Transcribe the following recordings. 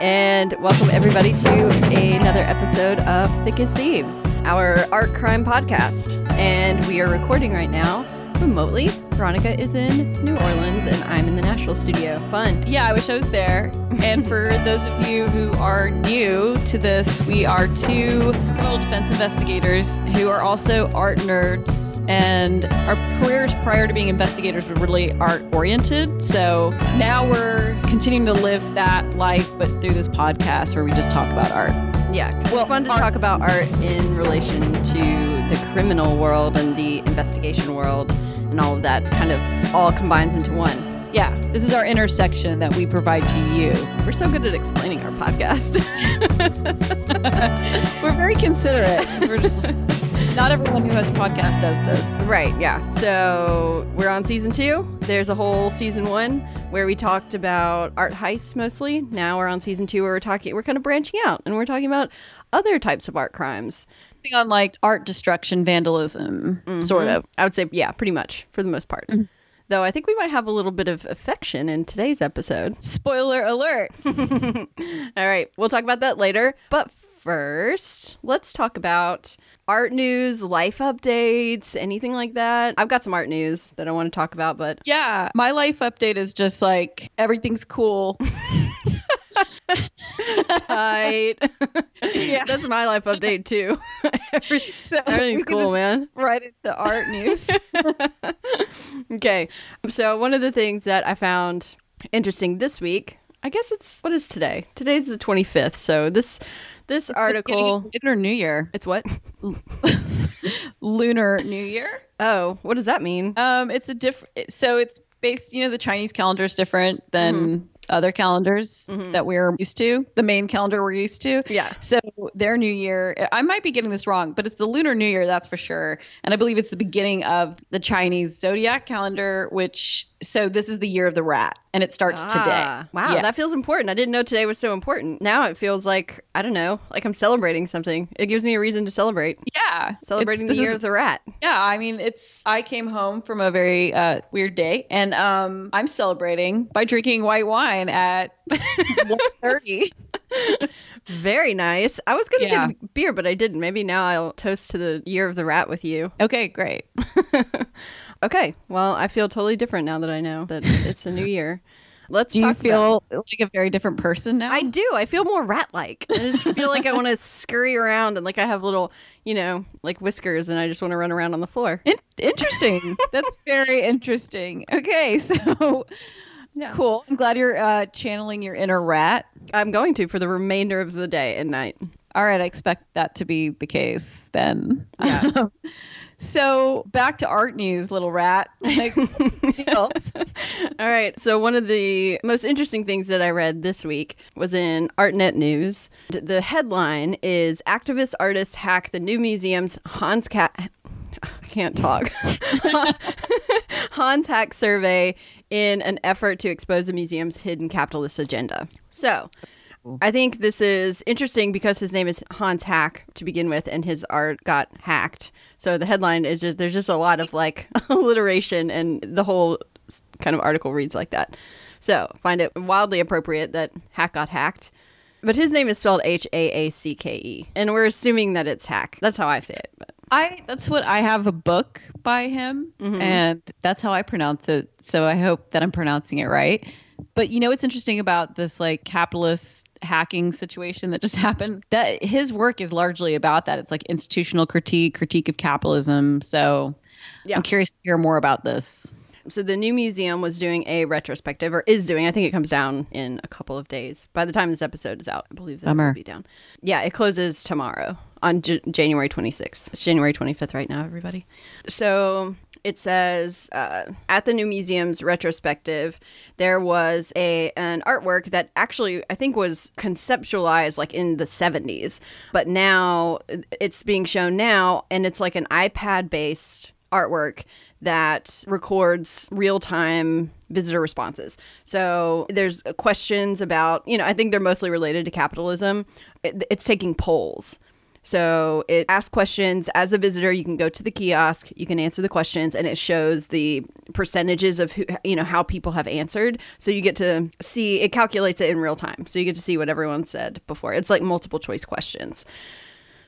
And welcome everybody to another episode of Thick as Thieves, our art crime podcast. And we are recording right now remotely. Veronica is in New Orleans and I'm in the Nashville studio. Fun. Yeah, I wish I was there. And for those of you who are new to this, we are two criminal defense investigators who are also art nerds. And our careers prior to being investigators were really art-oriented. So now we're continuing to live that life, but through this podcast where we just talk about art. Yeah, because it's fun to talk about art in relation to the criminal world and the investigation world and all of that. It's kind of all combines into one. Yeah, this is our intersection that we provide to you. We're so good at explaining our podcast. We're very considerate. We're just... Not everyone who has a podcast does this. Right, yeah. So we're on season 2. There's a whole season 1 where we talked about art heists mostly. Now we're on season 2 where we're kind of branching out and we're talking about other types of art crimes. On like art destruction, vandalism, sort of. I would say, yeah, pretty much for the most part. Though I think we might have a little bit of affection in today's episode. Spoiler alert. All right, we'll talk about that later. But first, let's talk about art news, life updates, anything like that. I've got some art news that I want to talk about, but... Yeah, my life update is just like, everything's cool. Tight. Yeah. That's my life update too. Everything's cool, man. Right into art news. Okay. So one of the things that I found interesting this week, I guess what is today? Today's the 25th. So this article... Lunar New Year. It's what? Lunar New Year. Oh, what does that mean? It's a different... So it's based, the Chinese calendar is different than other calendars that we're used to, the main calendar we're used to. Yeah. So their New Year, I might be getting this wrong, but it's the Lunar New Year, that's for sure. And I believe it's the beginning of the Chinese zodiac calendar, so this is the year of the rat, and it starts today. Wow, yeah. That feels important. I didn't know today was so important. Now it feels like, I don't know, like I'm celebrating something. It gives me a reason to celebrate. Yeah. Celebrating the year of the rat. Yeah, I mean, I came home from a very weird day, and I'm celebrating by drinking white wine at 1:30. Very nice. I was going to get a beer, but I didn't. Maybe now I'll toast to the year of the rat with you. Okay, great. Okay, well, I feel totally different now that I know that it's a new year. Do you feel like a very different person now? I do. I feel more rat-like. I just feel like I want to scurry around and like I have little, like whiskers and I just want to run around on the floor. Interesting. That's very interesting. Okay, so cool. I'm glad you're channeling your inner rat. I'm going to for the remainder of the day and night. All right, I expect that to be the case then. Yeah. So back to art news, little rat. All right. So one of the most interesting things that I read this week was in ArtNet News. The headline is "Activist Artists Hack the New Museum's Hans Hack Survey in an effort to expose the museum's hidden capitalist agenda." So I think this is interesting because his name is Hans Hack to begin with, and his art got hacked. So the headline is there's just a lot of like alliteration, and the whole kind of article reads like that. So find it wildly appropriate that Hack got hacked. But his name is spelled Haacke, and we're assuming that it's Hack. That's how I say it. But that's what I have a book by him, and that's how I pronounce it. So I hope that I'm pronouncing it right. But what's interesting about this like capitalist hacking situation that just happened, that his work is largely about that. It's like institutional critique of capitalism. So I'm curious to hear more about this. So the new museum was doing a retrospective, or is doing. I think it comes down in a couple of days. By the time this episode is out, I believe that it will be down. Yeah, it closes tomorrow on January 26th. It's January 25th right now, everybody. So it says, at the new museum's retrospective, there was an artwork that actually I think was conceptualized like in the 70s. But now it's being shown now, and it's like an iPad-based artwork that records real-time visitor responses. So there's questions about, I think they're mostly related to capitalism. It's taking polls. So it asks questions. As a visitor, you can go to the kiosk, you can answer the questions, and it shows the percentages of who, how people have answered. So you get to see, it calculates it in real time. So you get to see what everyone said before. It's like multiple choice questions.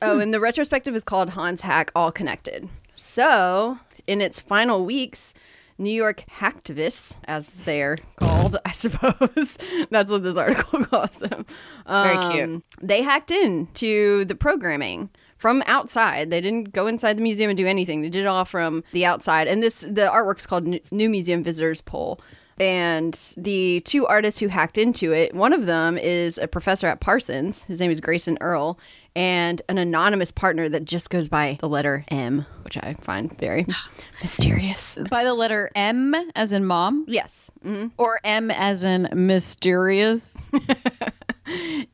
Oh, and the retrospective is called Hans Hack All Connected. So in its final weeks, New York hacktivists, as they're called, I suppose. That's what this article calls them. Very cute. They hacked into the programming from outside. They didn't go inside the museum and do anything. They did it all from the outside. And the artwork's called New Museum Visitors Poll. And the two artists who hacked into it, one of them is a professor at Parsons. His name is Grayson Earl, and an anonymous partner that just goes by the letter M, which I find very mysterious. By the letter M as in mom? Yes. Mm-hmm. Or M as in mysterious?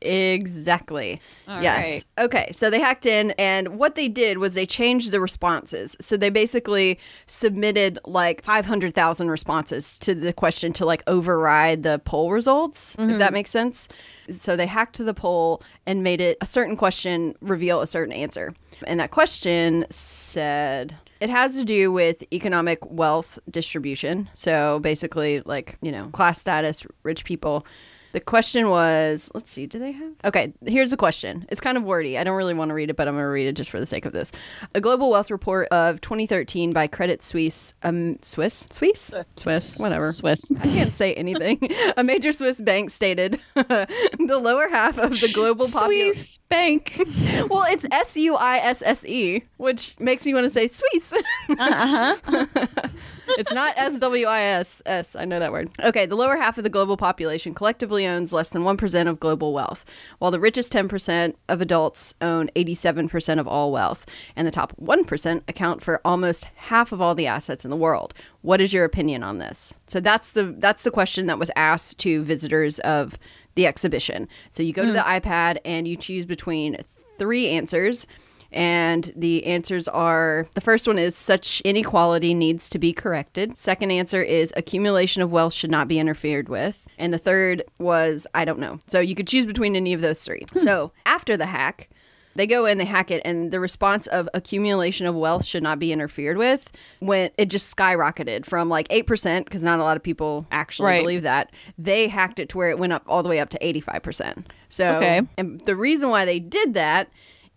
Exactly. All yes. right. Okay. So they hacked in, and what they did was they changed the responses. So they basically submitted like 500,000 responses to the question to like override the poll results, if that makes sense. So they hacked the poll and made it a certain question reveal a certain answer. And that question said it has to do with economic wealth distribution. So basically like, class status, rich people. The question was, let's see, do they have? Okay, here's the question. It's kind of wordy. I don't really want to read it, but I'm going to read it just for the sake of this. A global wealth report of 2013 by Credit Suisse, Swiss, whatever. Swiss. I can't say anything. A major Swiss bank stated the lower half of the global population. Swiss bank. Well, it's SUISSE, which makes me want to say Swiss. It's not SWISS. I know that word. Okay, the lower half of the global population collectively owns less than 1% of global wealth, while the richest 10% of adults own 87% of all wealth, and the top 1% account for almost half of all the assets in the world. What is your opinion on this? So that's the question that was asked to visitors of the exhibition. So you go to the iPad and you choose between 3 answers. And the answers are, the first one is such inequality needs to be corrected. Second answer is accumulation of wealth should not be interfered with. And the third was, I don't know. So you could choose between any of those 3. So after the hack, they go in, they hack it, and the response of accumulation of wealth should not be interfered with, it just skyrocketed from like 8%, because not a lot of people actually believe that. They hacked it to where it went up all the way up to 85%. So, and the reason why they did that,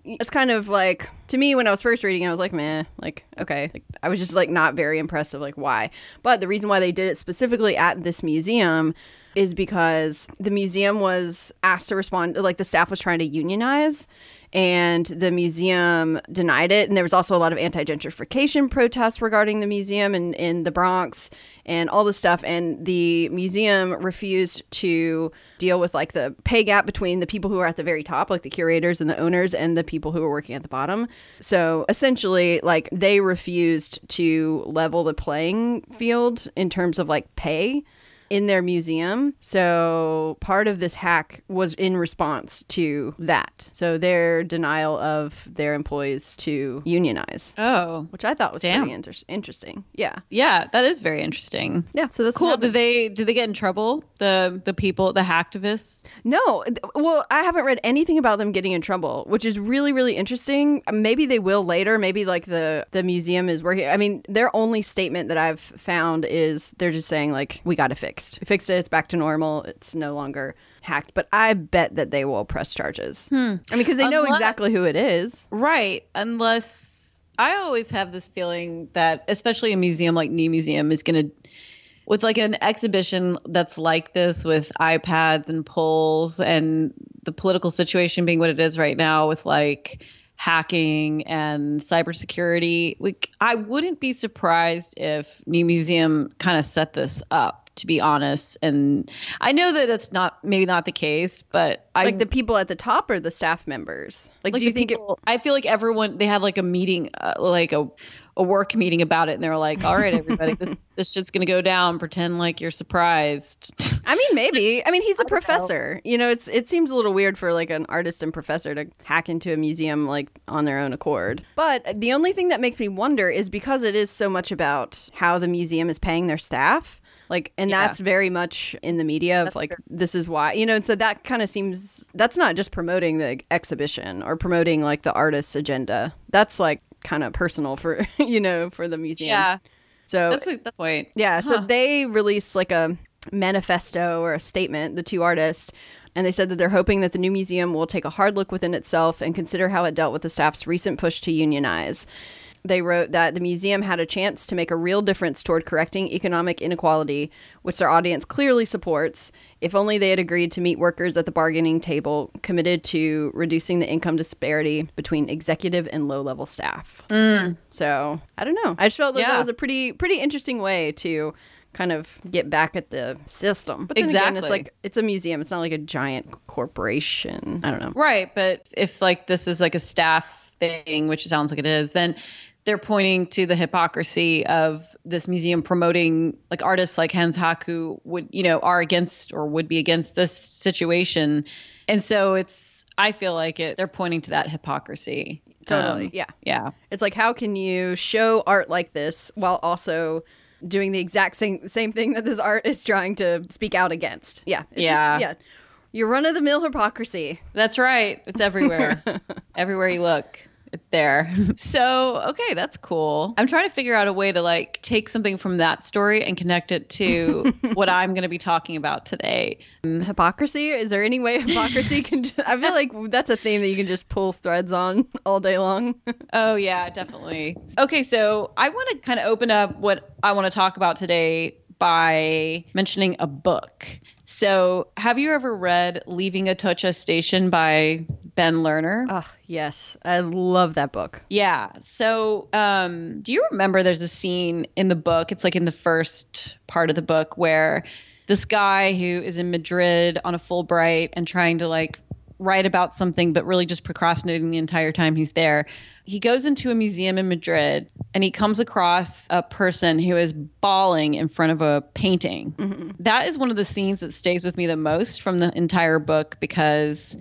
it's kind of like, to me, when I was first reading, I was like, meh, like, okay. Like, I was just like not very impressed of like why. But the reason why they did it specifically at this museum is because the museum was asked to respond, like the staff was trying to unionize, and the museum denied it. And there was also a lot of anti-gentrification protests regarding the museum in the Bronx and all this stuff. And the museum refused to deal with like the pay gap between the people who are at the very top, like the curators and the owners, and the people who are working at the bottom. So essentially, like, they refused to level the playing field in terms of like pay in their museum. So part of this hack was in response to that. So their denial of their employees to unionize. Oh. Which I thought was pretty interesting. Yeah. Yeah, that is very interesting. Yeah, so that's cool. Did they get in trouble? The people, the hacktivists? No. Well, I haven't read anything about them getting in trouble, which is really, really interesting. Maybe they will later. Maybe like the museum is working. I mean, their only statement that I've found is they're just saying like, we got to fix. We fixed it. It's back to normal. It's no longer hacked. But I bet that they will press charges. I mean, because they know exactly who it is. Right. Unless, I always have this feeling that, especially a museum like New Museum is going to, with like an exhibition that's like this with iPads and polls and the political situation being what it is right now with like hacking and cybersecurity, like I wouldn't be surprised if New Museum kind of set this up, to be honest. And I know that that's maybe not the case, but like the people at the top or the staff members? Like do you think I feel like everyone, they had like a meeting, like a work meeting about it, and they were like, all right, everybody, this shit's gonna go down, pretend like you're surprised. I mean, maybe. I mean, he's a professor. You know, it seems a little weird for like an artist and professor to hack into a museum like on their own accord. But the only thing that makes me wonder is because it is so much about how the museum is paying their staff. Like, and that's very much in the media of like, this is why, you know, and so that kind of seems, that's not just promoting the exhibition or promoting like the artist's agenda. That's like kind of personal for, you know, for the museum. Yeah. So that's the point. Yeah. So they released like a manifesto or a statement, the two artists, and they said that they're hoping that the new museum will take a hard look within itself and consider how it dealt with the staff's recent push to unionize. They wrote that the museum had a chance to make a real difference toward correcting economic inequality, which their audience clearly supports, if only they had agreed to meet workers at the bargaining table, committed to reducing the income disparity between executive and low-level staff. So, I don't know. I just felt that was a pretty interesting way to kind of get back at the system. But then again, it's like, it's a museum. It's not like a giant corporation. I don't know. Right. But if like this is like a staff thing, which sounds like it is, then they're pointing to the hypocrisy of this museum promoting like artists like Hans Hack who would, you know, are against or would be against this situation. And so I feel like they're pointing to that hypocrisy. Totally. Yeah. It's like, how can you show art like this while also doing the exact same thing that this art is trying to speak out against? Yeah. Just, your run-of-the-mill hypocrisy. That's right. It's everywhere. Everywhere you look, it's there. So, okay, that's cool. I'm trying to figure out a way to like take something from that story and connect it to what I'm going to be talking about today. Hypocrisy? Is there any way hypocrisy can... I feel like that's a theme that you can just pull threads on all day long. Oh, yeah, definitely. Okay, so I want to kind of open up what I want to talk about today by mentioning a book. So have you ever read Leaving Atocha Station by Ben Lerner? Oh, yes. I love that book. Yeah. So do you remember there's a scene in the book, it's like in the first part of the book, where this guy who is in Madrid on a Fulbright and trying to like write about something, but really just procrastinating the entire time he's there. He goes into a museum in Madrid and he comes across a person who is bawling in front of a painting. Mm-hmm. That is one of the scenes that stays with me the most from the entire book, because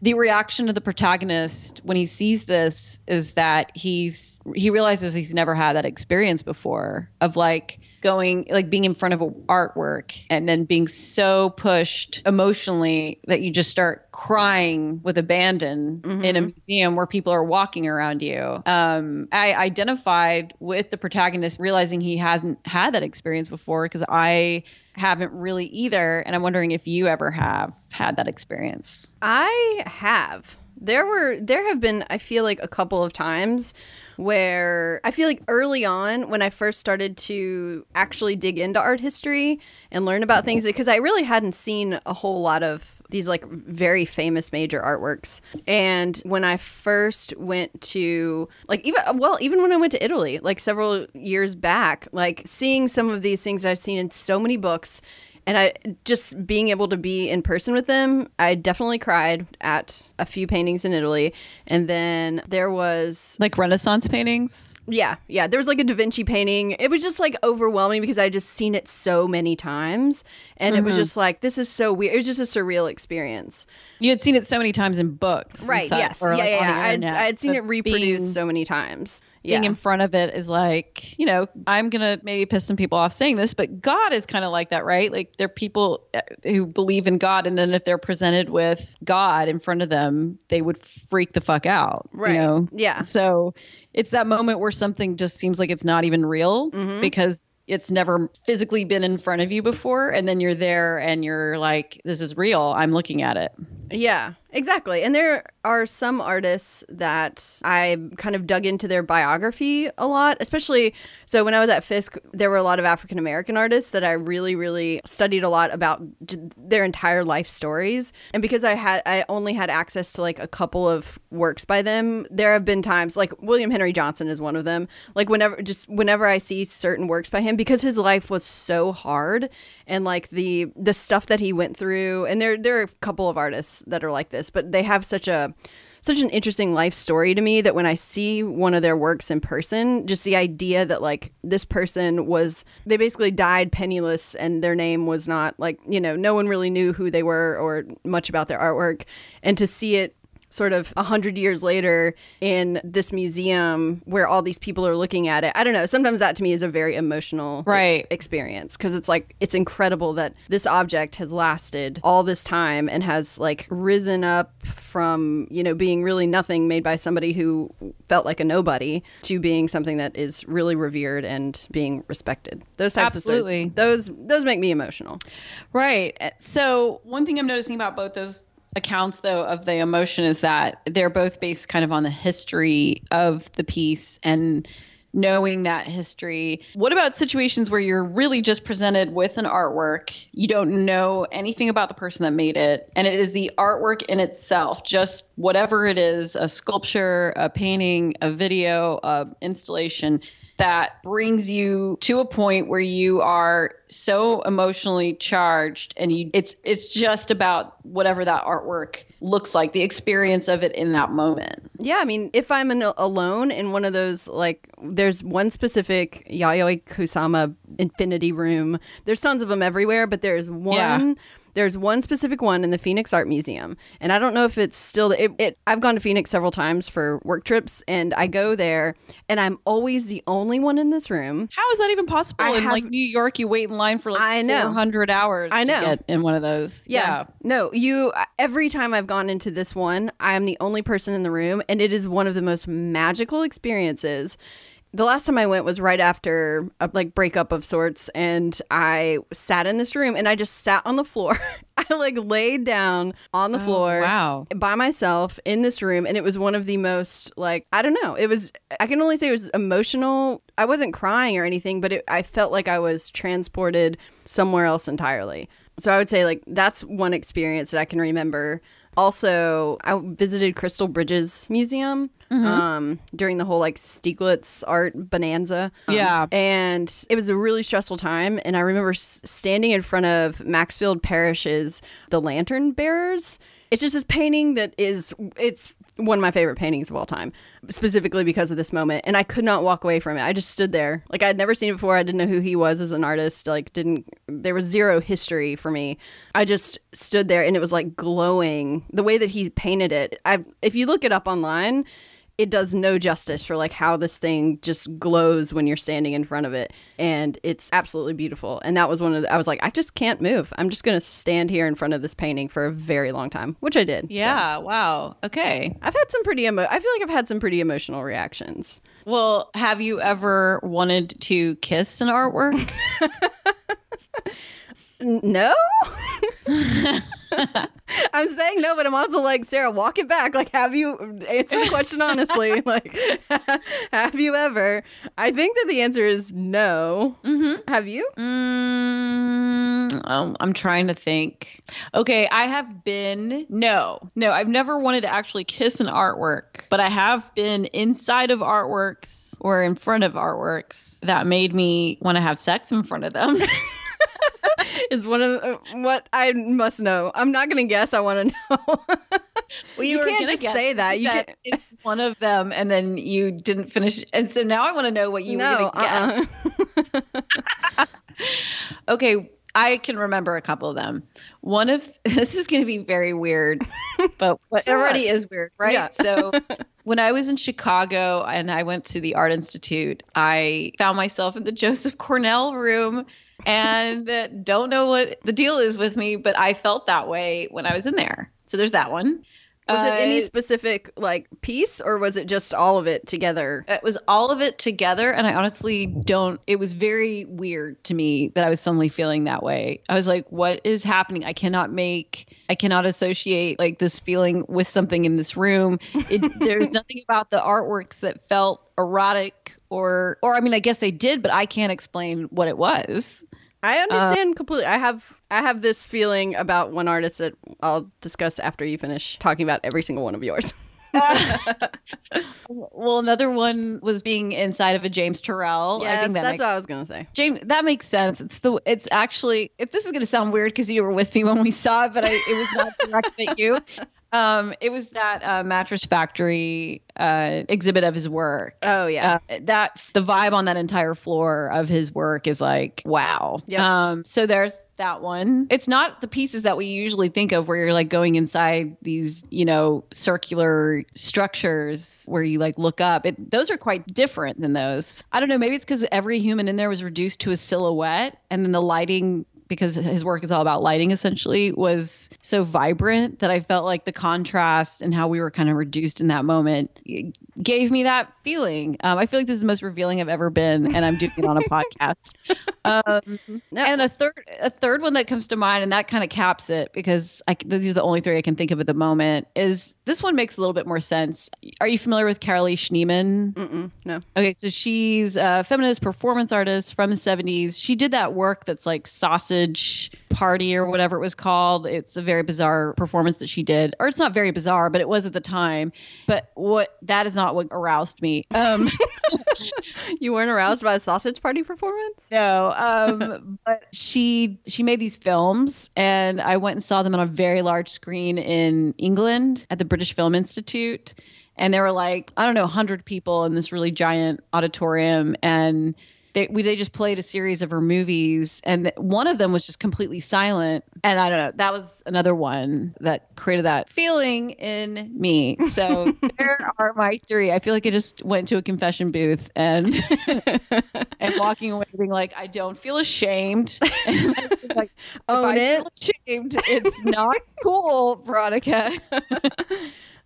the reaction of the protagonist when he sees this is that he realizes he's never had that experience before of like being in front of artwork and then being so pushed emotionally that you just start crying with abandon in a museum where people are walking around you. I identified with the protagonist, realizing he hasn't had that experience before, because I haven't really either. And I'm wondering if you ever have had that experience. I have. There have been, I feel like, a couple of times where I feel like early on when I first started to actually dig into art history and learn about things, because I really hadn't seen a whole lot of these like very famous major artworks. And when I first went to even when I went to Italy, like several years back, like seeing some of these things that I've seen in so many books, and I just being able to be in person with them, I definitely cried at a few paintings in Italy. And then there was like Renaissance paintings. Yeah. There was like a Da Vinci painting. It was just like overwhelming because I just seen it so many times. And it was just like, this is so weird. It was just a surreal experience. You had seen it so many times in books. Right. Yes. Or like yeah. I had seen it reproduced so many times. Being in front of it is like, you know, I'm going to maybe piss some people off saying this, but God is kind of like that, right? Like there are people who believe in God, and then if they're presented with God in front of them, they would freak the fuck out. Right. You know? Yeah. So it's that moment where something just seems like it's not even real because it's never physically been in front of you before. And then you're there and you're like, this is real. I'm looking at it. Yeah, exactly. And there are some artists that I kind of dug into their biography a lot, especially. So when I was at Fisk, there were a lot of African American artists that I really, really studied a lot about their entire life stories. And because I only had access to like a couple of works by them, there have been times like William Henry Johnson is one of them. Like whenever I see certain works by him, because his life was so hard and like the stuff that he went through, and there are a couple of artists that are like this, but they have such an interesting life story to me that when I see one of their works in person, just the idea that like this person they basically died penniless and their name was not like, you know, no one really knew who they were or much about their artwork, and to see it sort of 100 years later in this museum where all these people are looking at it. I don't know. Sometimes that to me is a very emotional experience, because it's like, it's incredible that this object has lasted all this time and has like risen up from, you know, being really nothing made by somebody who felt like a nobody to being something that is really revered and being respected. Those types of stories, those make me emotional. Right. So one thing I'm noticing about both those accounts, though, of the emotion is that they're both based kind of on the history of the piece and knowing that history. What about situations where you're really just presented with an artwork, you don't know anything about the person that made it, and it is the artwork in itself, just whatever it is, a sculpture, a painting, a video, a installation, that brings you to a point where you are so emotionally charged, and it's just about whatever that artwork looks like, the experience of it in that moment. Yeah, I mean, if I'm alone in one of those, like, there's one specific Yayoi Kusama infinity room. There's tons of them everywhere, but there's one... Yeah. There's one specific one in the Phoenix Art Museum, and I don't know if it's still... I've gone to Phoenix several times for work trips, and I go there, and I'm always the only one in this room. How is that even possible? In like New York, you wait in line for like 400 hours to get in one of those. Yeah. No, every time I've gone into this one, I am the only person in the room, and it is one of the most magical experiences. The last time I went was right after a breakup of sorts, and I sat in this room and I just sat on the floor. I laid down on the floor by myself in this room, and it was one of the most I don't know. I can only say it was emotional. I wasn't crying or anything, but I felt like I was transported somewhere else entirely. So I would say that's one experience that I can remember. Also, I visited Crystal Bridges Museum during the whole Stieglitz art bonanza. Yeah. And it was a really stressful time. And I remember standing in front of Maxfield Parrish's The Lantern Bearers. It's just this painting it's one of my favorite paintings of all time, specifically because of this moment. And I could not walk away from it. I just stood there. I had never seen it before. I didn't know who he was as an artist. There was zero history for me. I just stood there, and it was glowing. The way that he painted it, if you look it up online, it does no justice for how this thing just glows when you're standing in front of it. And it's absolutely beautiful. And that was I was I just can't move. I'm just going to stand here in front of this painting for a very long time, which I did. Yeah. So. Wow. Okay. I've had some I feel like I've had some pretty emotional reactions. Well, have you ever wanted to kiss an artwork? No. I'm saying no, but I'm also Sarah, walk it back. Have you answer the question honestly? Have you ever? I think that the answer is no. Mm-hmm. Have you? I'm trying to think. Okay, I have been no, I've never wanted to actually kiss an artwork, but I have been inside of artworks or in front of artworks that made me want to have sex in front of them. Is one of what I must know. I'm not going to guess. I want to know. Well, you can't just say that. It's one of them, and then you didn't finish. And so now I want to know what you were going to guess. Okay, I can remember a couple of them. This is going to be very weird, but it already is weird, right? Yeah. So when I was in Chicago and I went to the Art Institute, I found myself in the Joseph Cornell room. And don't know what the deal is with me, but I felt that way when I was in there. So there's that one. Was it any specific piece, or was it just all of it together? It was all of it together, and I honestly don't. It was very weird to me that I was suddenly feeling that way. I was like, "What is happening? I cannot associate this feeling with something in this room." There's nothing about the artworks that felt erotic, or I mean, I guess they did, but I can't explain what it was. I understand completely. I have this feeling about one artist that I'll discuss after you finish talking about every single one of yours. Well, another one was being inside of a James Turrell. Yes, I think that's what I was going to say. James, that makes sense. It's actually, if this is going to sound weird because you were with me when we saw it, but it was not directed at you. It was that Mattress Factory exhibit of his work. Oh yeah, that the vibe on that entire floor of his work is like, wow. Yep. So there's that one. It's not the pieces that we usually think of where you're like going inside these, circular structures where you like look up. Those are quite different than those. I don't know. Maybe it's because every human in there was reduced to a silhouette, and then the lighting, because his work is all about lighting essentially, was so vibrant that I felt like the contrast and how we were kind of reduced in that moment gave me that feeling. I feel like this is the most revealing I've ever been, and I'm doing it on a podcast. And a third one that comes to mind, and that kind of caps it because these are the only three I can think of at the moment, is this one makes a little bit more sense. Are you familiar with Carolee Schneemann? No. Okay, so she's a feminist performance artist from the 70s. She did that work that's like Sausage Party or whatever it was called. It's a very bizarre performance that she did. Or it's not very bizarre, but it was at the time. But that is not what aroused me. You weren't aroused by a Sausage Party performance? No, but she made these films, and I went and saw them on a very large screen in England at the British Film Institute. And there were like, I don't know, 100 people in this really giant auditorium. And they just played a series of her movies. And one of them was just completely silent. And I don't know, that was another one that created that feeling in me. So there are my three. I feel like I just went to a confession booth and walking away being like, I don't feel ashamed. And I was like, own it. Feel ashamed, it's not cool, Veronica.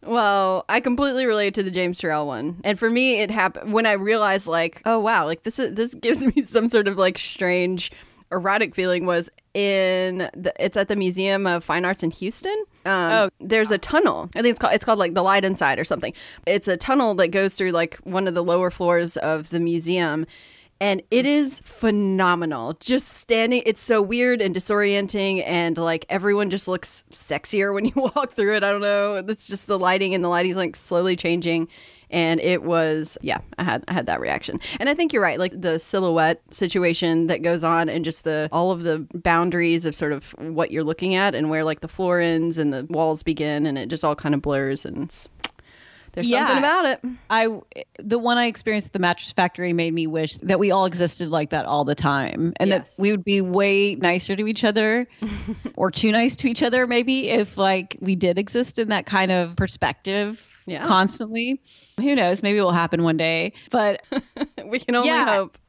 Well, I completely relate to the James Turrell one. And for me, it happened when I realized like, oh, wow, like this gives me some sort of like strange erotic feeling. Was it's at the Museum of Fine Arts in Houston. There's a tunnel. I think it's called like the Light Inside or something. It's a tunnel that goes through like one of the lower floors of the museum. And it is phenomenal. Just standing, it's so weird and disorienting, and like everyone just looks sexier when you walk through it. I don't know. It's just the lighting, and the lighting's like slowly changing. And it was, yeah, I had that reaction. And I think you're right, like the silhouette situation that goes on, and just all of the boundaries of sort of what you're looking at and where like the floor ends and the walls begin, and it just all kind of blurs, and there's something about it. The one I experienced at the Mattress Factory made me wish that we all existed like that all the time, and that we would be way nicer to each other or too nice to each other maybe if like we did exist in that kind of perspective constantly. Who knows? Maybe it will happen one day, but we can only hope.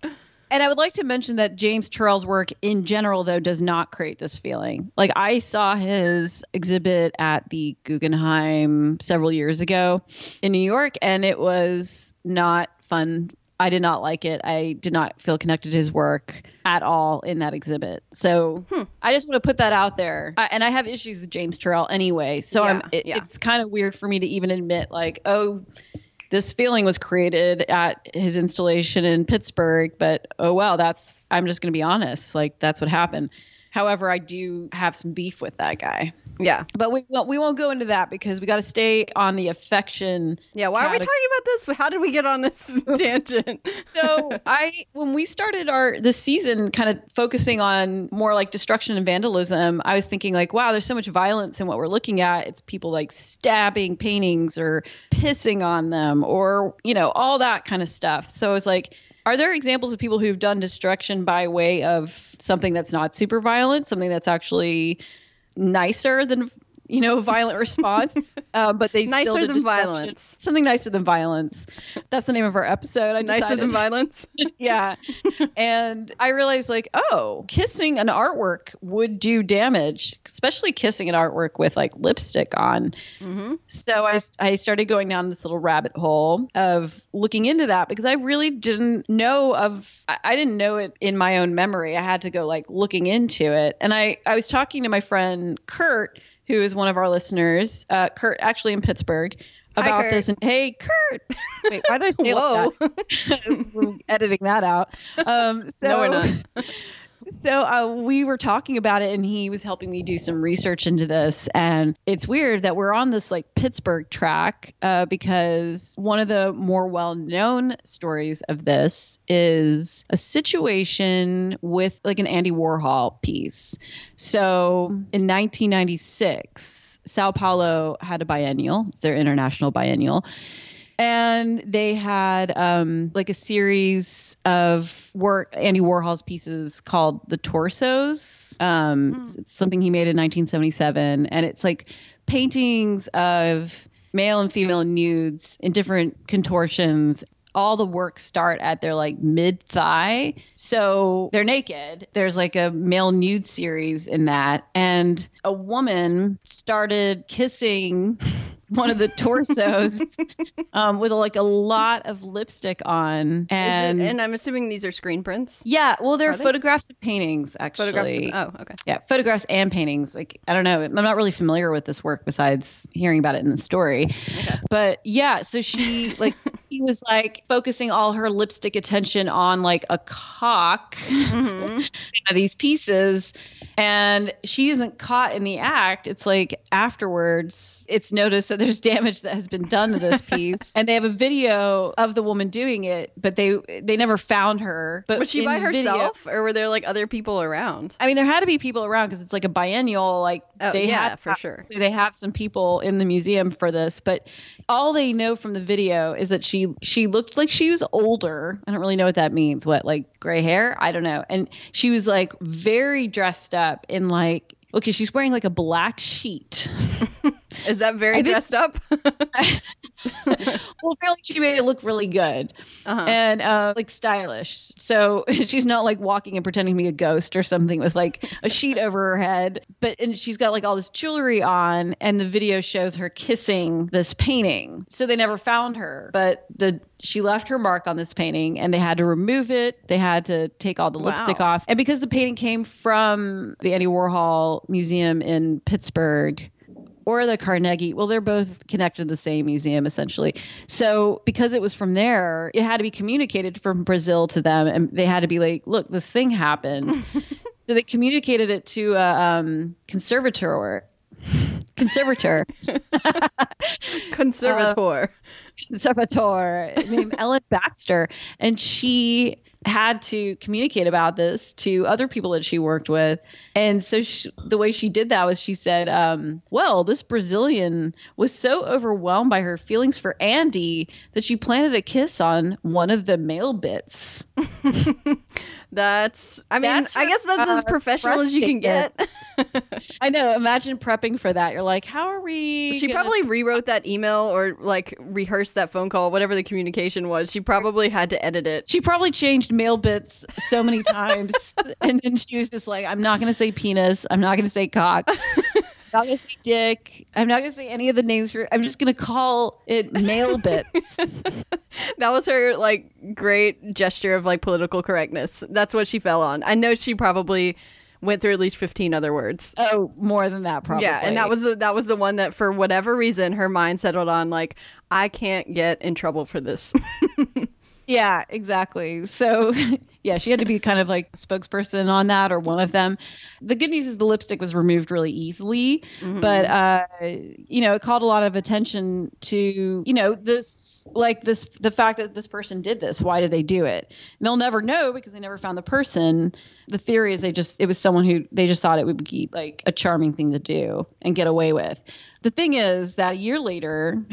And I would like to mention that James Turrell's work in general, though, does not create this feeling. Like, I saw his exhibit at the Guggenheim several years ago in New York, and it was not fun. I did not like it. I did not feel connected to his work at all in that exhibit. So I just want to put that out there. And I have issues with James Turrell anyway. So it's kind of weird for me to even admit, like, oh, this feeling was created at his installation in Pittsburgh, but oh well, I'm just going to be honest. Like, that's what happened. However, I do have some beef with that guy. Yeah. But we won't go into that because we got to stay on the affection. Yeah. Why are we talking about this? How did we get on this tangent? So when we started this season kind of focusing on more like destruction and vandalism, I was thinking like, wow, there's so much violence in what we're looking at. It's people like stabbing paintings or pissing on them or, all that kind of stuff. So I was like, are there examples of people who've done destruction by way of something that's not super violent, something that's actually nicer than, violent response, but they still did destruction? Violence. Something nicer than violence. That's the name of our episode. Nicer than violence? Yeah. And I realized like, oh, kissing an artwork would do damage, especially kissing an artwork with like lipstick on. Mm-hmm. So I started going down this little rabbit hole of looking into that because I really didn't know I didn't know it in my own memory. I had to go like looking into it. And I was talking to my friend Kurt, who is one of our listeners, Kurt, actually in Pittsburgh, about this. And hey, Kurt, wait, why did I say like that? We're editing that out. No, we're not. So we were talking about it, and he was helping me do some research into this. And it's weird that we're on this like Pittsburgh track because one of the more well-known stories of this is a situation with like an Andy Warhol piece. So in 1996, Sao Paulo had a biennial. It's their international biennial. And they had like a series of Andy Warhol's pieces called The Torsos. It's something he made in 1977. And it's like paintings of male and female nudes in different contortions. All the work start at their like mid-thigh. So they're naked. There's like a male nude series in that. And a woman started kissing one of the torsos with like a lot of lipstick on. And I'm assuming these are screen prints? Yeah. Well, they're photographs of paintings, actually. Okay. Yeah. Photographs and paintings. Like, I don't know. I'm not really familiar with this work besides hearing about it in the story. Okay. But yeah, so she was like focusing all her lipstick attention on like a cock of these pieces. And she isn't caught in the act. It's like afterwards, it's noticed that there's damage that has been done to this piece. And they have a video of the woman doing it, but they never found her. But was she by herself or were there like other people around? I mean, there had to be people around because it's like a biennial. Like for sure. They have some people in the museum for this, but all they know from the video is that she looked like she was older. I don't really know what that means. What, like gray hair? I don't know. And she was like very dressed up in like, okay, she's wearing like a black sheet. Is that very dressed up? Well, apparently she made it look really good and like stylish. So she's not like walking and pretending to be a ghost or something with like a sheet over her head. And she's got like all this jewelry on, and the video shows her kissing this painting. So they never found her, but she left her mark on this painting, and they had to remove it. They had to take all the lipstick off. And because the painting came from the Andy Warhol Museum in Pittsburgh, or the Carnegie. Well, they're both connected to the same museum, essentially. So because it was from there, it had to be communicated from Brazil to them. And they had to be like, look, this thing happened. So they communicated it to a conservator named Ellen Baxter. And she had to communicate about this to other people that she worked with. And so the way she did that was she said, well, this Brazilian was so overwhelmed by her feelings for Andy that she planted a kiss on one of the male bits. I guess that's as professional as you can get. I know. Imagine prepping for that. You're like, how are we? She probably rewrote that email or like rehearsed that phone call, whatever the communication was. She probably had to edit it. She probably changed male bits so many times. And then she was just like, I'm not going to say penis. I'm not going to say cock. I'm not going to say dick. I'm not going to say any of the names I'm just going to call it male bits. That was her like great gesture of like political correctness. That's what she fell on. I know she probably went through at least 15 other words. Oh, more than that probably. Yeah, and that was the one that for whatever reason her mind settled on, like, I can't get in trouble for this. Yeah, exactly. So, yeah, she had to be kind of like spokesperson on that, or one of them. The good news is the lipstick was removed really easily, but it called a lot of attention to, the fact that this person did this. Why did they do it? And they'll never know because they never found the person. The theory is it was someone who they just thought it would be like a charming thing to do and get away with. The thing is that a year later,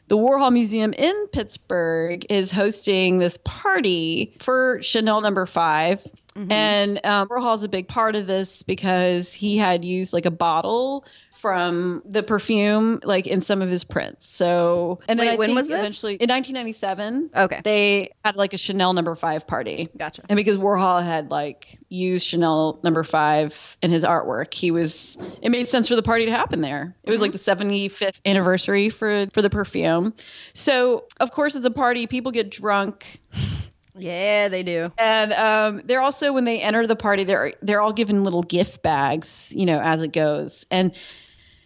the Warhol Museum in Pittsburgh is hosting this party for Chanel No. 5. And Warhol's a big part of this because he had used like a bottle from the perfume like in some of his prints. So, and then when was this? Eventually in 1997, okay, they had like a Chanel No. 5 party. Gotcha. And because Warhol had like used Chanel No. 5 in his artwork, it made sense for the party to happen there. It was like the 75th anniversary for the perfume. So of course it's a party, people get drunk. Yeah, they do. And they're also, when they enter the party, they're all given little gift bags, as it goes. And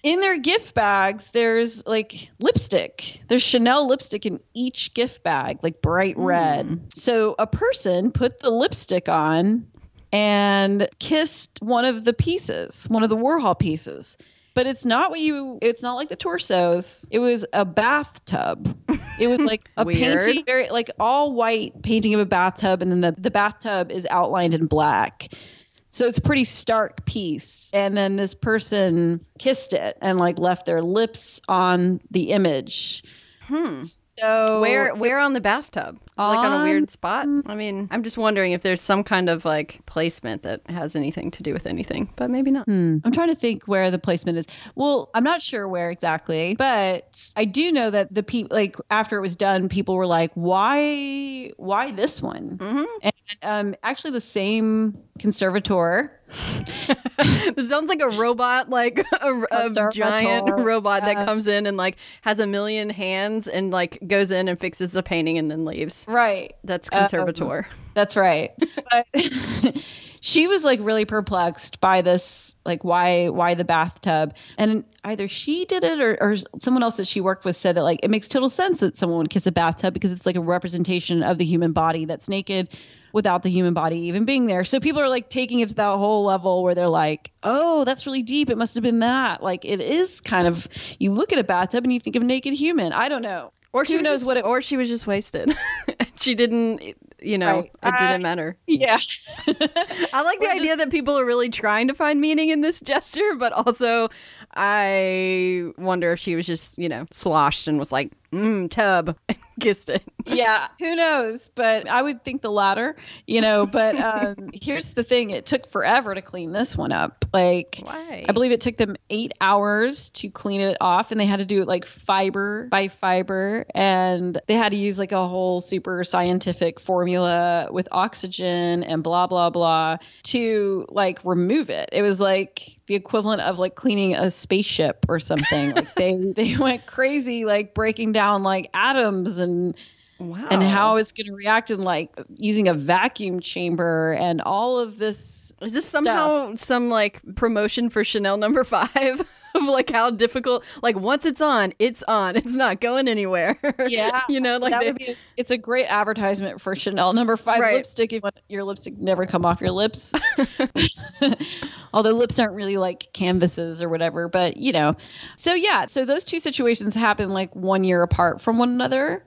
in their gift bags, there's like lipstick. There's Chanel lipstick in each gift bag, like bright red. So a person put the lipstick on and kissed one of the Warhol pieces. But it's not like the torsos. It was a bathtub. It was like a painting, very like all white painting of a bathtub. And then the bathtub is outlined in black. So it's a pretty stark piece. And then this person kissed it and like left their lips on the image. So where on the bathtub? It's like on a weird spot. I mean, I'm just wondering if there's some kind of like placement that has anything to do with anything, but maybe not. I'm trying to think where the placement is. Well, I'm not sure where exactly, but I do know that the people, like after it was done, people were like, "Why this one?" And actually, the same conservator. This sounds like a robot, like a giant robot that comes in and like has a million hands and like goes in and fixes the painting and then leaves. Right. That's conservator. That's right. But she was like really perplexed by this, like why the bathtub? And either she did it or someone else that she worked with said that like it makes total sense that someone would kiss a bathtub because it's like a representation of the human body that's naked without the human body even being there. So people are like taking it to that whole level where they're like, oh, that's really deep. It must have been that. Like it is kind of, you look at a bathtub and you think of a naked human. I don't know. Or she was just wasted. She didn't, right. It didn't matter. Yeah. I like the idea that people are really trying to find meaning in this gesture, but also I wonder if she was just, sloshed and was like, tub, and kissed it. Yeah, who knows? But I would think the latter, but here's the thing. It took forever to clean this one up. Like, why? I believe it took them 8 hours to clean it off, and they had to do it like fiber by fiber, and they had to use like a whole super scientific formula with oxygen and blah, blah, blah to like remove it. It was like the equivalent of like cleaning a spaceship or something. Like they went crazy, like breaking down like atoms and how it's going to react and like using a vacuum chamber and all of this. Is this somehow some like promotion for Chanel No. 5 of like how difficult, like once it's on, it's not going anywhere. Yeah. It's a great advertisement for Chanel No. 5 lipstick. You want your lipstick never come off your lips. Although lips aren't really like canvases or whatever, but so those two situations happened like 1 year apart from one another.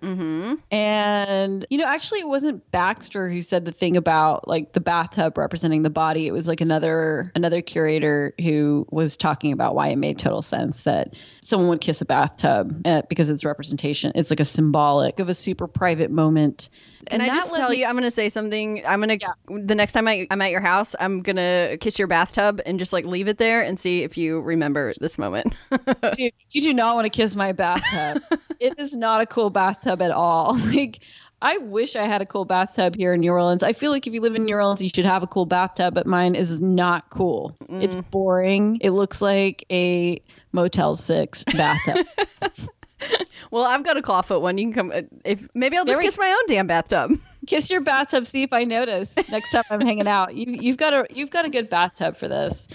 And actually it wasn't Baxter who said the thing about like the bathtub representing the body. It was like another curator who was talking about why it made total sense that someone would kiss a bathtub because it's representation. It's like a symbolic of a super private moment. Can I just tell you, I'm going to say something. The next time I'm at your house, I'm going to kiss your bathtub and just like leave it there and see if you remember this moment. Dude, you do not want to kiss my bathtub. It is not a cool bathtub at all. Like, I wish I had a cool bathtub here in New Orleans. I feel like if you live in New Orleans, you should have a cool bathtub, but mine is not cool. It's boring. It looks like a Motel 6 bathtub. Well, I've got a clawfoot one. You can come. Maybe I'll just kiss my own damn bathtub. Kiss your bathtub. See if I notice next time I'm hanging out. You've got a good bathtub for this.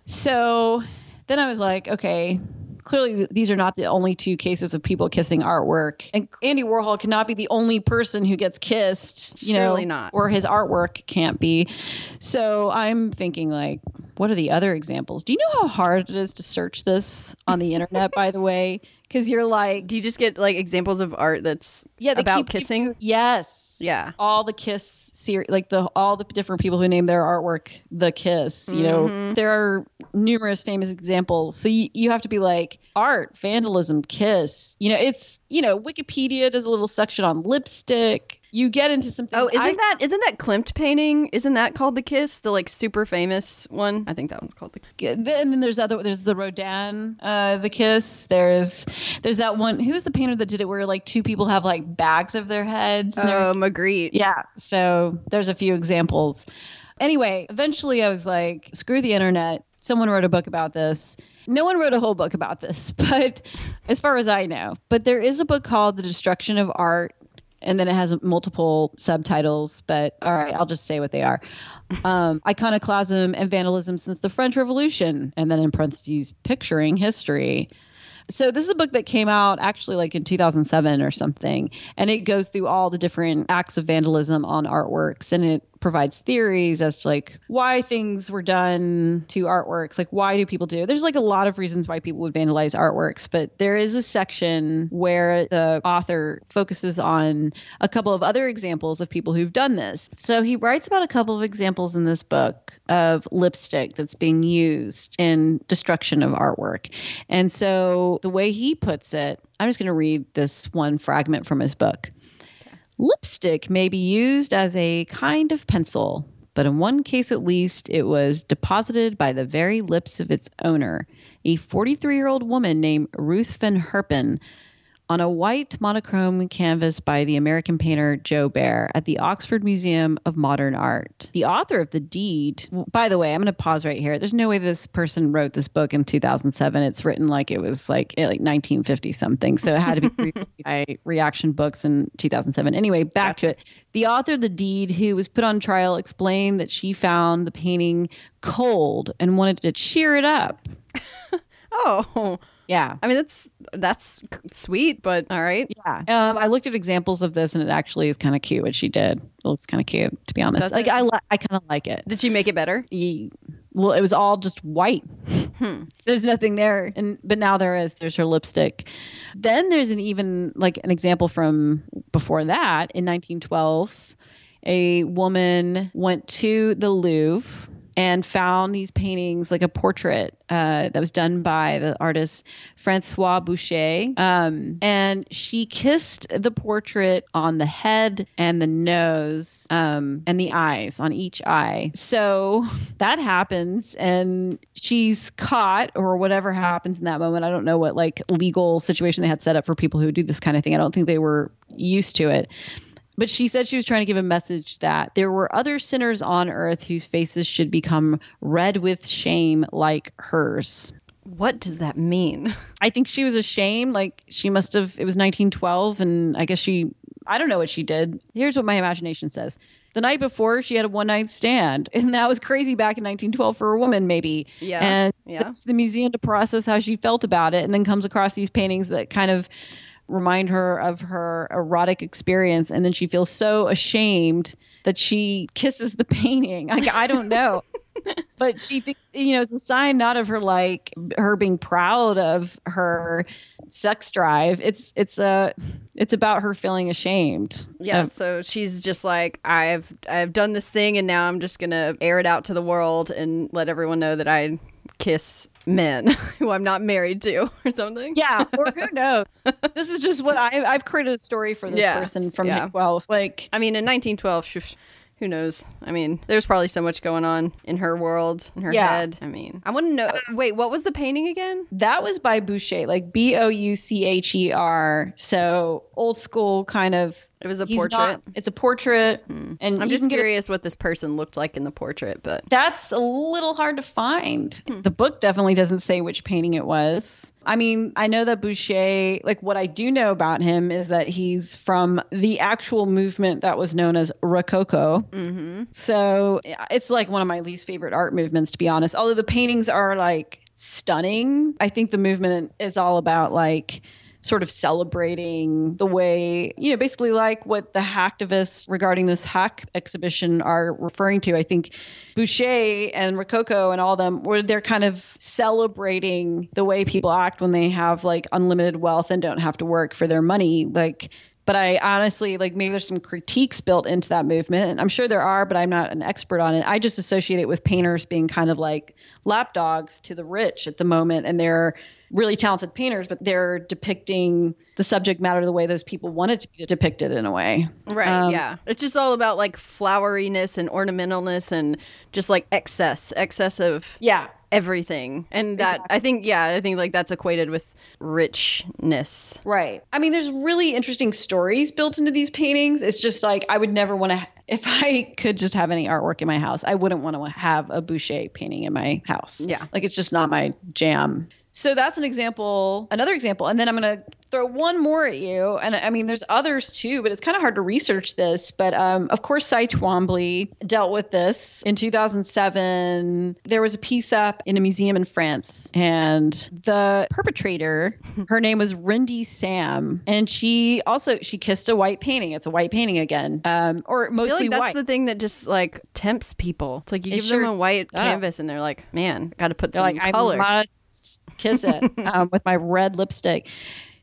So then I was like, okay. Clearly, these are not the only two cases of people kissing artwork. And Andy Warhol cannot be the only person who gets kissed, Surely not. Or his artwork can't be. So I'm thinking, like, what are the other examples? Do you know how hard it is to search this on the internet, by the way? Because you're like... Do you just get, like, examples of art that's about kissing? Yes. Yeah. All the Kiss series, like all the different people who name their artwork The Kiss, there are numerous famous examples. So you have to be like art, vandalism, Kiss. It's, Wikipedia does a little section on lipstick. You get into some things. Oh, isn't that Klimt painting? Isn't that called The Kiss? The like super famous one? I think that one's called The Kiss. And then there's the Rodin, The Kiss. There's that one. Who's the painter that did it where like two people have like bags of their heads? And Magritte. Yeah. So there's a few examples. Anyway, eventually I was like, screw the internet. Someone wrote a book about this. No one wrote a whole book about this, but as far as I know. But there is a book called The Destruction of Art. And then it has multiple subtitles, but all right, I'll just say what they are. Iconoclasm and Vandalism Since the French Revolution, and then in parentheses, Picturing History. So this is a book that came out actually like in 2007 or something, and it goes through all the different acts of vandalism on artworks, and it provides theories as to like why things were done to artworks. Like, why do people do it? There's like a lot of reasons why people would vandalize artworks, but there is a section where the author focuses on a couple of other examples of people who've done this. So he writes about a couple of examples in this book of lipstick that's being used in destruction of artwork. And so the way he puts it, I'm just going to read this one fragment from his book. Okay. Lipstick may be used as a kind of pencil, but in one case at least, it was deposited by the very lips of its owner, a 43-year-old woman named Ruth Van Herpen, on a white monochrome canvas by the American painter Joe Behr at the Oxford Museum of Modern Art. The author of the deed, by the way, I'm going to pause right here. There's no way this person wrote this book in 2007. It's written like it was like 1950 something. So it had to be by Reaction Books in 2007. Anyway, back to it. The author of the deed, who was put on trial, explained that she found the painting cold and wanted to cheer it up. Oh, yeah. I mean, that's sweet, but all right. Yeah. I looked at examples of this, and it actually is kind of cute what she did. It looks kind of cute, to be honest. I kind of like it. Did she make it better? Well, it was all just white. There's nothing there, but now there is. There's her lipstick. Then there's an example from before that. In 1912, a woman went to the Louvre and found these paintings, like a portrait that was done by the artist Francois Boucher. And she kissed the portrait on the head and the nose and the eyes, on each eye. So that happens, and she's caught, or whatever happens in that moment. I don't know what like legal situation they had set up for people who do this kind of thing. I don't think they were used to it. But she said she was trying to give a message that there were other sinners on earth whose faces should become red with shame like hers. What does that mean? I think she was ashamed. Like, she must have, it was 1912, and I guess I don't know what she did. Here's what my imagination says. The night before, she had a one-night stand, and that was crazy back in 1912 for a woman, maybe. Yeah. And yeah. The museum to process how she felt about it, and then comes across these paintings that kind of remind her of her erotic experience, and then she feels so ashamed that she kisses the painting. Like, I don't know. But she thinks, it's a sign not of her, like, her being proud of her sex drive. It's about her feeling ashamed. Yeah, so she's just like, I've done this thing, and now I'm just going to air it out to the world and let everyone know that I kiss men who I'm not married to, or something. Yeah, or who knows? This is just what I've created a story for this person from 12. Like, I mean, in 1912, who knows? I mean, there's probably so much going on in her world, in her head. I mean, I want to know. Wait, what was the painting again? That was by Boucher, like Boucher. So old school kind of. It was a portrait. It's a portrait. And I'm just curious what this person looked like in the portrait, but that's a little hard to find. The book definitely doesn't say which painting it was. I mean, I know that Boucher, like, what I do know about him is that he's from the actual movement that was known as Rococo. Mm-hmm. So it's like one of my least favorite art movements, to be honest. Although the paintings are like stunning, I think the movement is all about like sort of celebrating the way, basically like what the hacktivists regarding this hack exhibition are referring to. I think Boucher and Rococo and all of them, they're kind of celebrating the way people act when they have like unlimited wealth and don't have to work for their money. Like, but I honestly, like, maybe there's some critiques built into that movement. And I'm sure there are, but I'm not an expert on it. I just associate it with painters being kind of like lapdogs to the rich at the moment. And they're really talented painters, but they're depicting the subject matter the way those people wanted to be depicted in a way. Right, yeah. It's just all about like floweriness and ornamentalness and just like excess of everything. And that, exactly. I think like that's equated with richness. Right. I mean, there's really interesting stories built into these paintings. It's just like, I would never want to, if I could just have any artwork in my house, I wouldn't want to have a Boucher painting in my house. Yeah. Like, it's just not my jam. So that's another example. And then I'm going to throw one more at you. And I mean, there's others too, but it's kind of hard to research this. But of course, Twombly dealt with this. In 2007, there was a piece up in a museum in France. And the perpetrator, her name was Rindy Sam. And she kissed a white painting. It's a white painting again, or mostly I feel like that's white. the thing that just like tempts people. It's like you give them a white canvas and they're like, man, got to put some color. I must kiss it with my red lipstick.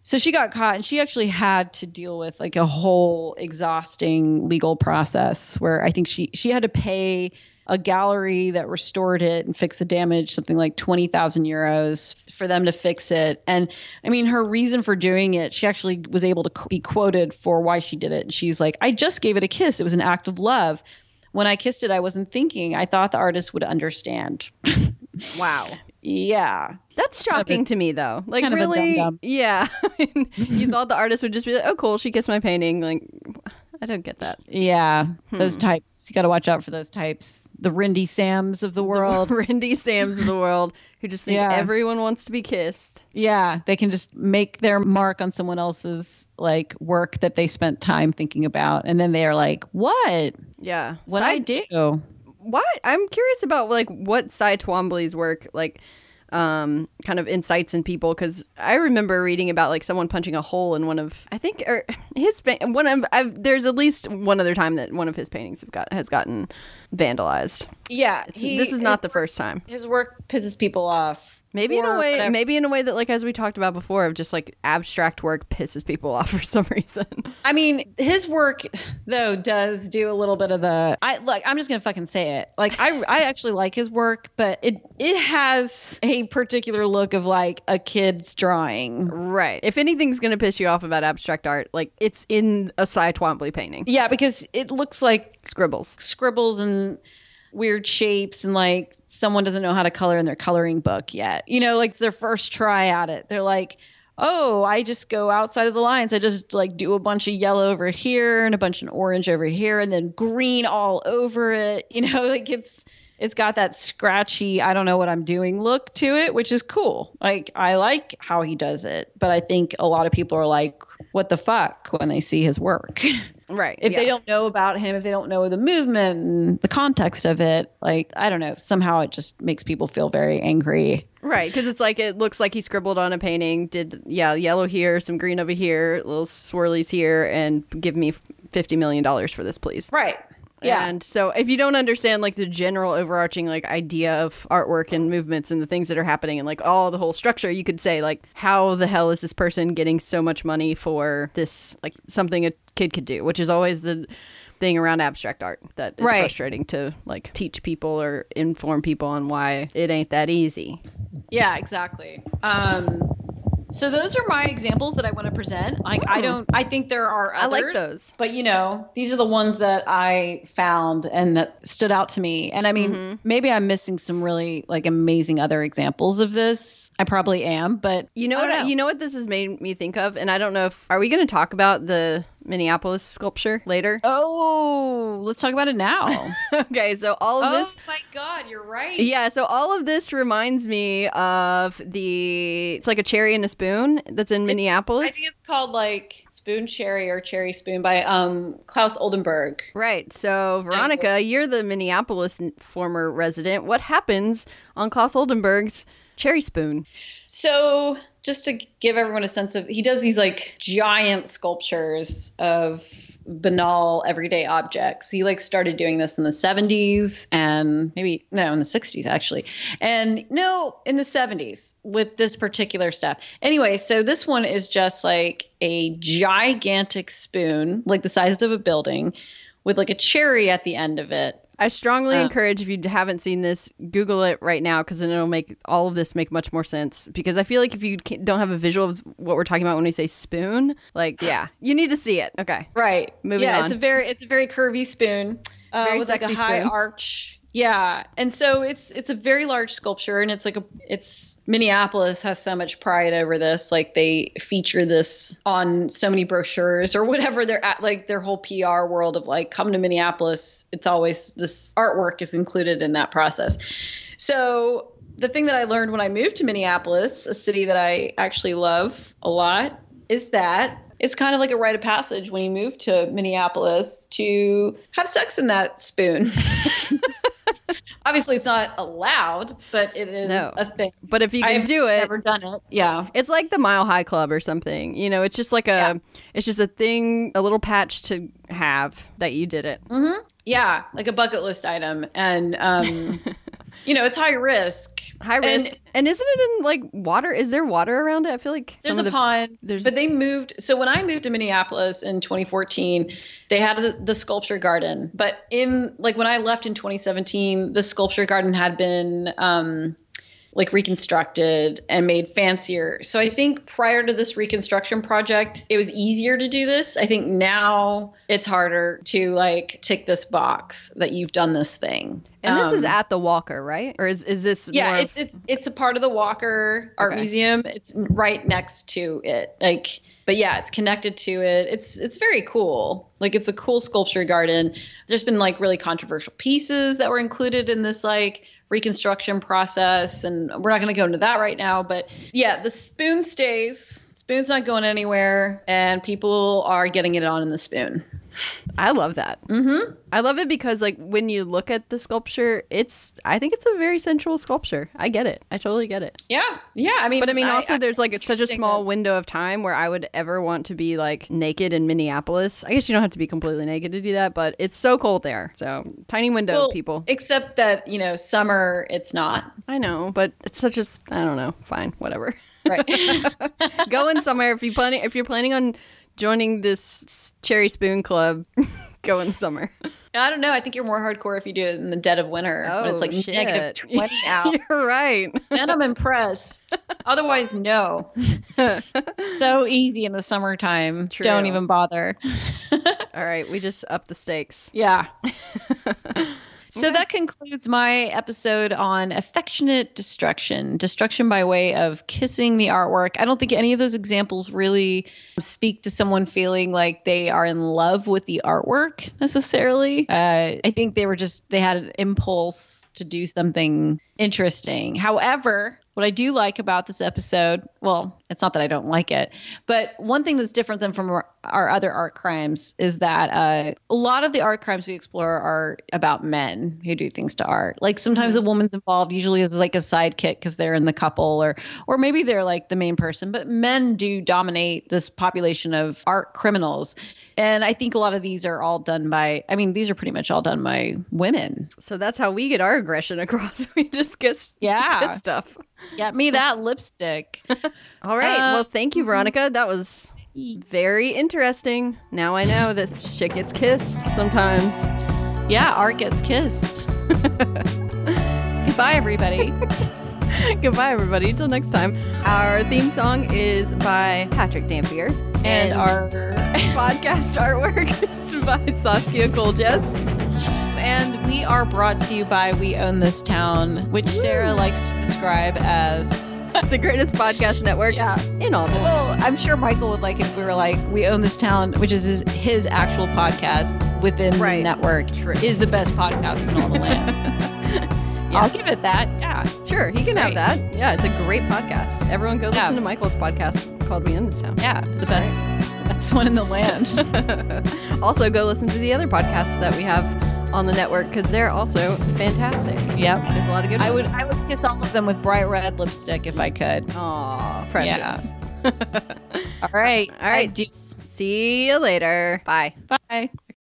So she got caught, and she actually had to deal with like a whole exhausting legal process where I think she had to pay a gallery that restored it and fixed the damage, something like 20,000 euros for them to fix it. And I mean, her reason for doing it, she actually was able to be quoted for why she did it. And she's like, I just gave it a kiss. It was an act of love. When I kissed it, I wasn't thinking. I thought the artist would understand. Wow. Yeah. That's shocking to me, though. Like, kind really? of a dum-dum. Yeah. You thought the artist would just be like, oh, cool, she kissed my painting. Like, I don't get that. Yeah. Those types. You got to watch out for those types. The Rindy Sams of the world. The Rindy Sams of the world who just think everyone wants to be kissed. Yeah. They can just make their mark on someone else's like work that they spent time thinking about. And then they are like, what? Yeah. What I do? What? I'm curious about like what Twombly's work like kind of incites in people, because I remember reading about like someone punching a hole in one of, I think, or his there's at least one other time that one of his paintings has gotten vandalized. Yeah, this is not the first time. His work pisses people off. Maybe in a way that, like, as we talked about before, of just like abstract work pisses people off for some reason. I mean, his work though does do a little bit of I'm just gonna fucking say it. Like, I actually like his work, but it has a particular look of like a kid's drawing. Right. If anything's gonna piss you off about abstract art, like it's in a Twombly painting. Yeah, because it looks like scribbles and weird shapes, and like someone doesn't know how to color in their coloring book yet. You know, like it's their first try at it. They're like, oh, I just go outside of the lines. I just like do a bunch of yellow over here and a bunch of orange over here and then green all over it. You know, like it's got that scratchy, I don't know what I'm doing look to it, which is cool. Like, I like how he does it, but I think a lot of people are like, what the fuck when they see his work. Right. If they don't know about him, if they don't know the movement and the context of it, like, I don't know, somehow it just makes people feel very angry. Right. Because it's like, it looks like he scribbled on a painting, did, yellow here, some green over here, little swirlies here, and give me $50 million for this, please. Right. Yeah. And so if you don't understand like the general overarching like idea of artwork and movements and the things that are happening and like all the whole structure, you could say like, how the hell is this person getting so much money for this, like something a kid could do, which is always the thing around abstract art that is frustrating to like teach people or inform people on why it ain't that easy. Yeah, exactly. So those are my examples that I want to present. Like, I think there are others. I like those. But, you know, these are the ones that I found and that stood out to me. And I mean, maybe I'm missing some really like amazing other examples of this. I probably am, but you know what this has made me think of? And I don't know are we going to talk about the Minneapolis sculpture later? Oh, let's talk about it now. Okay, so all of this. Oh my God, you're right. Yeah, so all of this reminds me of it's like a cherry and a spoon that's in Minneapolis. I think it's called like Spoon Cherry or Cherry Spoon by Klaus Oldenburg. Right. So Veronica, you're the Minneapolis former resident. What happens on Klaus Oldenburg's cherry spoon? So just to give everyone a sense of, he does these like giant sculptures of banal everyday objects. He like started doing this in the 70s and in the 60s actually. And no, in the 70s with this particular stuff. Anyway, so this one is just like a gigantic spoon, like the size of a building with like a cherry at the end of it. I strongly encourage, if you haven't seen this, Google it right now, because then it'll make all of this make much more sense. Because I feel like if you don't have a visual of what we're talking about when we say spoon, like, yeah, you need to see it. Okay. Right. Moving on. It's a very curvy spoon with like a high arch. Yeah. And so it's a very large sculpture, and it's Minneapolis has so much pride over this. Like, they feature this on so many brochures or whatever they're at, like their whole PR world of like, come to Minneapolis. It's always this artwork is included in that process. So the thing that I learned when I moved to Minneapolis, a city that I actually love a lot, is that it's kind of like a rite of passage when you move to Minneapolis to have sex in that spoon. Obviously, it's not allowed, but it is a thing. But if you can do it, I've never done it. Yeah, it's like the Mile High Club or something. You know, it's just like it's just a thing, a little patch to have that you did it. Mm-hmm. Yeah, like a bucket list item, and you know, it's high risk. High risk. And isn't it in like water? Is there water around it? I feel like there's a pond. But they moved. So when I moved to Minneapolis in 2014, they had the sculpture garden. But in like when I left in 2017, the sculpture garden had been like reconstructed and made fancier. So I think prior to this reconstruction project, it was easier to do this. I think now it's harder to like tick this box that you've done this thing. And this is at the Walker, right? Or is this more it's a part of the Walker Art Museum. It's right next to it. Like, but yeah, it's connected to it. It's very cool. Like, it's a cool sculpture garden. There's been like really controversial pieces that were included in this like reconstruction process, and we're not going to go into that right now, but yeah, the spoon stays. Spoon's not going anywhere, and people are getting it on in the spoon. I love that. Mm-hmm. I love it because like when you look at the sculpture, I think it's a very sensual sculpture. I get it. I totally get it. Yeah. I mean, also there's like such a small window of time where I would ever want to be like naked in Minneapolis. I guess you don't have to be completely naked to do that, but it's so cold there. So tiny window, people. Except that, you know, summer, it's not. I know, but it's such a, I don't know. Fine, whatever. Right. Going somewhere if you're planning on joining this cherry spoon club. Go in the summer. I don't know. I think you're more hardcore if you do it in the dead of winter when it's like negative 20 out. You're right. Then I'm impressed. Otherwise, no. So easy in the summertime. True. Don't even bother. All right. We just upped the stakes. Yeah. So that concludes my episode on affectionate destruction by way of kissing the artwork. I don't think any of those examples really speak to someone feeling like they are in love with the artwork necessarily. I think they had an impulse to do something interesting. However, what I do like about this episode, well, it's not that I don't like it, but one thing that's different than from our other art crimes is that a lot of the art crimes we explore are about men who do things to art. Like sometimes a woman's involved, usually as like a sidekick because they're in the couple, or maybe they're like the main person, but men do dominate this population of art criminals. And I think a lot of these are all done by, these are pretty much all done by women. So that's how we get our aggression across. We just kiss stuff. Get me that lipstick. All right. Well, thank you, Veronica. That was very interesting. Now I know that shit gets kissed sometimes. Yeah, art gets kissed. Goodbye, everybody. Goodbye, everybody. Until next time. Our theme song is by Patrick Damphier. And our podcast artwork is by Saskia Keultjes. And we are brought to you by We Own This Town, which Sarah likes to describe as the greatest podcast network in all the world. Well, I'm sure Michael would like it if we were like, We Own This Town, which is his actual podcast within the network, is the best podcast in all the land. I'll give it that. Yeah. Sure, he can have that. Yeah, it's a great podcast. Everyone go listen to Michael's podcast called We Own This Town. Yeah, it's the best one in the land. Also, go listen to the other podcasts that we have on the network because they're also fantastic. Yep. There's a lot of good ones. I would kiss all of them with bright red lipstick if I could. Aw, precious. Yeah. All right. See you later. Bye. Bye.